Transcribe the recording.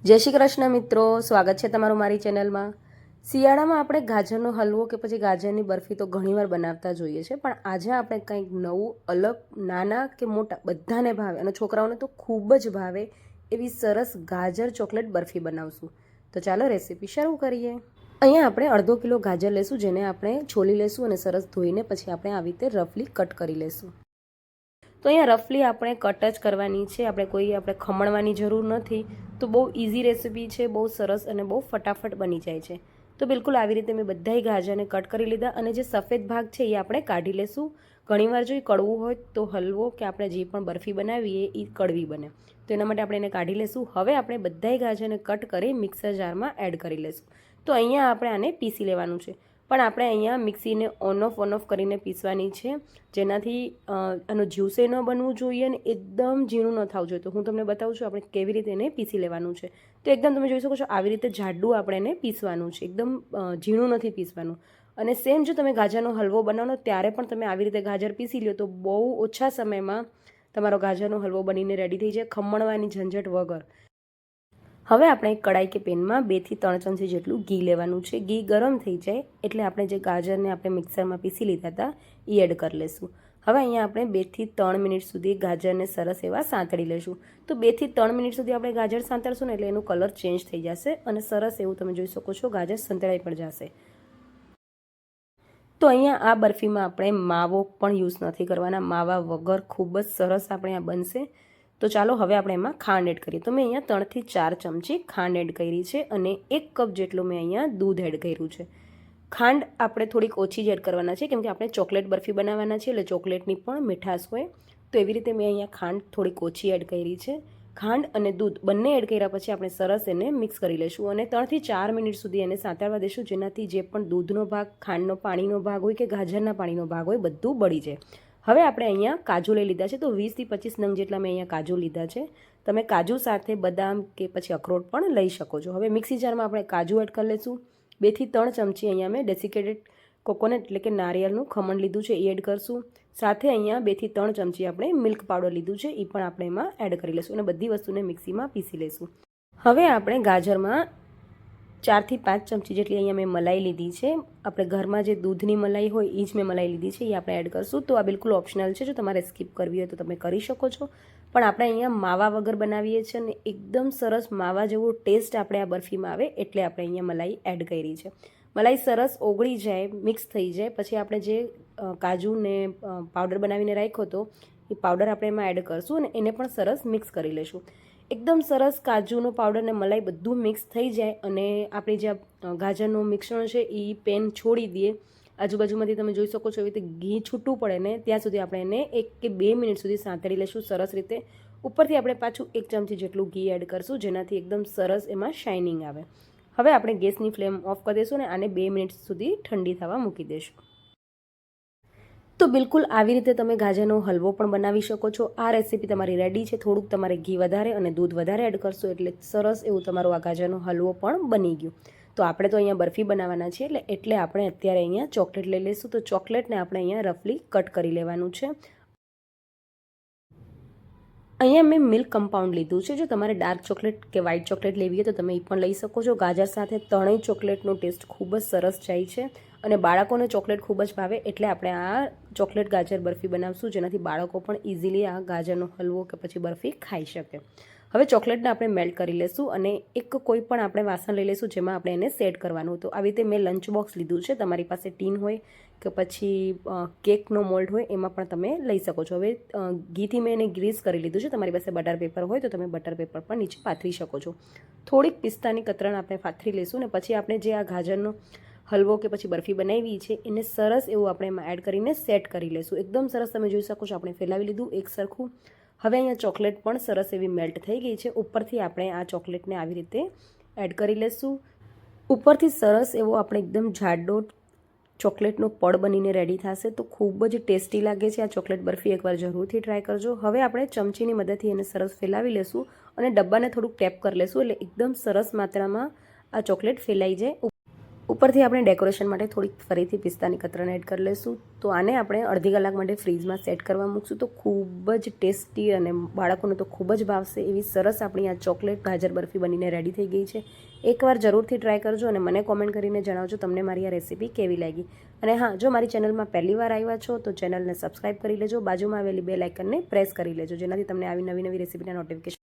જય શ્રી કૃષ્ણ મિત્રો, સ્વાગત છે તમારું મારી ચેનલમાં। શિયાળામાં આપણે ગાજરનો હલવો કે પછી ગાજરની બરફી તો ઘણીવાર બનાવતા જોઈએ છે, પણ આજે આપણે કંઈક નવું, અલગ, નાના કે મોટા બધાને ભાવે અને છોકરાઓને તો ખૂબ જ ભાવે એવી સરસ ગાજર ચોકલેટ બરફી બનાવશું। તો ચાલો રેસીપી શરૂ કરીએ। અહીંયા આપણે અડધો કિલો ગાજર લેશું, જેને આપણે છોલી લેશું અને સરસ ધોઈને પછી આપણે આવી રીતે રફલી કટ કરી લેશું। તો અહીંયા રફલી આપણે કટ જ કરવાની છે, આપણે ખમણવાની જરૂર નથી। તો બહુ ઇઝી રેસીપી છે, બહુ સરસ અને બહુ ફટાફટ બની જાય છે। તો બિલકુલ આવી રીતે મેં બધાય ગાજરને કટ કરી લીધા અને જે સફેદ ભાગ છે એ આપણે કાઢી લેશું। ઘણીવાર જો એ કડવું હોય તો હલવો કે આપણે જે પણ બરફી બનાવીએ એ કડવી બને, તો એના માટે આપણે એને કાઢી લેશું। હવે આપણે બધાય ગાજરને કટ કરી મિક્સર જારમાં એડ કરી લેશું। તો અહીંયા આપણે આને પીસી લેવાનું છે, પણ આપણે અહીંયા મિક્સીને ઓન ઓફ કરીને પીસવાની છે, જેનાથી આનું જ્યુસે ન બનવું જોઈએ અને એકદમ ઝીણું ન થવું જોઈએ। તો હું તમને બતાવું છું આપણે કેવી રીતે એને પીસી લેવાનું છે। તો એકદમ તમે જોઈ શકો છો આવી રીતે જાડું આપણે એને પીસવાનું છે, એકદમ ઝીણું નથી પીસવાનું। અને સેમ જો તમે ગાજરનો હલવો બનાવો ત્યારે પણ તમે આવી રીતે ગાજર પીસી લો તો બહુ ઓછા સમયમાં તમારો ગાજરનો હલવો બનીને રેડી થઈ જાય, ખમણવાની ઝંઝટ વગર। હવે આપણે એક કડાઈ કે પેનમાં 2 થી 3 ચમચી જેટલું ઘી લેવાનું છે। ઘી ગરમ થઈ જાય એટલે આપણે જે ગાજરને આપણે મિક્સરમાં પીસી લીધા હતા એ એડ કરી લેશું। હવે અહીંયા આપણે 2 થી 3 મિનિટ સુધી ગાજરને સરસ એવા સાંતળી લેશું। તો 2 થી 3 મિનિટ સુધી આપણે ગાજર સાંતળશું ને એટલે એનું કલર ચેન્જ થઈ જશે અને સરસ એવું તમે જોઈ શકો છો ગાજર સંતળાઈ પણ જશે। તો અહીંયા આ બરફીમાં આપણે માવો પણ યુઝ નથી કરવાના, માવા વગર ખૂબ જ સરસ આપણે આ બનશે। તો ચાલો હવે આપણે એમાં ખાંડ એડ કરીએ। તો મેં અહીંયા 3 થી 4 ચમચી ખાંડ એડ કરી છે અને 1 કપ જેટલું મેં અહીંયા દૂધ એડ કર્યું છે। ખાંડ આપણે થોડીક ઓછી જ એડ કરવાના છે, કેમ કે આપણે ચોકલેટ બરફી બનાવવાના છે એટલે ચોકલેટની પણ મીઠાશ હોય। તો એવી રીતે મેં અહીંયા ખાંડ થોડીક ઓછી એડ કરી છે। ખાંડ અને દૂધ બંને એડ કર્યા પછી આપણે સરસ એને મિક્સ કરી લઈશું અને 3 થી 4 મિનિટ સુધી એને સાંતળવા દઈશું, જેનાથી જે પણ દૂધનો ભાગ, ખાંડનો પાણીનો ભાગ હોય કે ગાજરના પાણીનો ભાગ હોય બધું બળી જાય। હવે આપણે અહીંયા કાજુ લઈ લીધા છે, તો 20 થી 25 નંગ જેટલા મેં અહીંયા કાજુ લીધા છે। તમે કાજુ સાથે બદામ કે પછી અખરોટ પણ લઈ શકો છો। હવે મિક્સી જારમાં આપણે કાજુ એડ કરી લઈશું। 2 થી 3 ચમચી અહીંયા મેં ડેસિકેટેડ કોકોનટ એટલે કે નારિયેળનું ખમણ લીધું છે, એ એડ કરશું। સાથે અહીંયા 2 થી 3 ચમચી આપણે મિલ્ક પાવડર લીધું છે, એ પણ આપણે એમાં એડ કરી લઈશું અને બધી વસ્તુને મિક્સીમાં પીસી લઈશું। હવે આપણે ગાજરમાં 4 થી 5 ચમચી જેટલી અહીંયા મેં મલાઈ લીધી છે। આપણે ઘરમાં જે દૂધની મલાઈ હોય એ જ મેં મલાઈ લીધી છે, એ આપણે એડ કરશું। તો આ બિલકુલ ઓપ્શનલ છે, જો તમારે સ્કીપ કરવી હોય તો તમે કરી શકો છો, પણ આપણે અહીંયા માવા વગર બનાવીએ છીએ અને એકદમ સરસ માવા જેવો ટેસ્ટ આપણે આ બરફીમાં આવે એટલે આપણે અહીંયા મલાઈ એડ કરી છે। મલાઈ સરસ ઓગળી જાય, મિક્સ થઈ જાય પછી આપણે જે કાજુને પાવડર બનાવીને રાખ્યો હતો એ પાવડર આપણે એમાં એડ કરશું અને એને પણ સરસ મિક્સ કરી લઈશું। એકદમ સરસ કાજુનો પાવડર ને મલાઈ બધું મિક્સ થઈ જાય અને આપણે જે ગાજરનું મિશ્રણ છે એ પેન છોડી દઈએ, આજુબાજુમાંથી તમે જોઈ શકો છો એવી રીતે ઘી છૂટું પડે ને ત્યાં સુધી આપણે એને 1 કે 2 મિનિટ સુધી સાંતળી લઈશું સરસ રીતે। ઉપરથી આપણે પાછું 1 ચમચી જેટલું ઘી એડ કરશું, જેનાથી એકદમ સરસ એમાં શાઇનિંગ આવે। હવે આપણે ગેસની ફ્લેમ ઓફ કરી દઈશું અને આને 2 મિનિટ સુધી ઠંડી થવા મૂકી દઈશું। તો બિલકુલ આવી રીતે તમે ગાજરનો હલવો પણ બનાવી શકો છો। આ રેસીપી તમારી રેડી છે। થોડુંક તમારે ઘી વધારે અને દૂધ વધારે એડ કરશો એટલે સરસ એવું તમારો આ ગાજરનો હલવો પણ બની ગયો। તો આપણે તો અહીંયા બરફી બનાવવાના છે એટલે આપણે અત્યારે અહીંયા ચોકલેટ લઈ લઈશું। તો ચોકલેટને આપણે અહીંયા રફલી કટ કરી લેવાનું છે। અહીંયા મેં મિલ્ક કમ્પાઉન્ડ લીધું છે, જો તમારે ડાર્ક ચોકલેટ કે વ્હાઇટ ચોકલેટ લેવી હોય તો તમે એ પણ લઈ શકો છો। ગાજર સાથે ત્રણેય ચોકલેટનો ટેસ્ટ ખૂબ જ સરસ જાય છે અને બાળકોને ચોકલેટ ખૂબ જ ભાવે એટલે આપણે આ ચોકલેટ ગાજર બરફી બનાવશું, જેનાથી બાળકો પણ ઇઝીલી આ ગાજરનો હલવો કે પછી બરફી ખાઈ શકે। હવે ચોકલેટને આપણે મેલ્ટ કરી લઈશું અને એક કોઈ પણ આપણે વાસણ લઈ લઈશું જેમાં આપણે એને સેટ કરવાનું। તો આવી રીતે મેં લંચ બોક્સ લીધું છે, તમારી પાસે ટીન હોય કે પછી કેકનો મોલ્ડ હોય એમાં પણ તમે લઈ શકો છો। હવે ઘીથી મેં એને ગ્રીસ કરી લીધું છે, તમારી પાસે બટર પેપર હોય તો તમે બટર પેપર પણ નીચે પાથરી શકો છો। થોડીક પિસ્તાની કતરણ આપણે પાથરી લઈશું ને પછી આપણે જે આ ગાજરનો હલવો કે પછી બરફી બનાવી છે એને સરસ એવું આપણે એમાં એડ કરીને સેટ કરી લઈશું। એકદમ સરસ તમે જોઈ શકો છો આપણે ફેલાવી લીધું એક સરખું। હવે અહીંયા ચોકલેટ પણ સરસ એવી મેલ્ટ થઈ ગઈ છે। ઉપરથી આપણે આ ચોકલેટને આવી રીતે એડ કરી લઈશું। ઉપરથી સરસ એવો આપણે એકદમ જાડો ચોકલેટનો પડ બનીને રેડી થશે। તો ખૂબ જ ટેસ્ટી લાગે છે આ ચોકલેટ બરફી, એકવાર જરૂરથી ટ્રાય કરજો। હવે આપણે ચમચીની મદદથી એને સરસ ફેલાવી લેશું અને ડબ્બાને થોડુંક ટેપ કરી લેશું એટલે એકદમ સરસ માત્રામાં આ ચોકલેટ ફેલાઈ જાય। ઉપરથી આપણે ડેકોરેશન માટે થોડીક ફરીથી પિસ્તાની કતરણ એડ કરી લઈશું. તો આને આપણે અડધી કલાક માટે ફ્રીજમાં સેટ કરવા મૂકશું તો ખૂબ જ ટેસ્ટી અને બાળકોને તો ખૂબ જ ભાવશે એવી સરસ આપણી આ ચોકલેટ ગાજર બરફી બનીને રેડી થઈ ગઈ છે. એકવાર જરૂરથી ટ્રાય કરજો અને મને કોમેન્ટ કરીને જણાવજો તમને મારી આ રેસીપી કેવી લાગી. અને હા, જો મારી ચેનલમાં પહેલી વાર આવ્યા છો તો ચેનલને સબસ્ક્રાઈબ કરી લેજો, બાજુમાં આવેલી બેલ આઇકનને પ્રેસ કરી લેજો, જેનાથી તમને આવી નવી રેસીપીના નોટિફિકેશન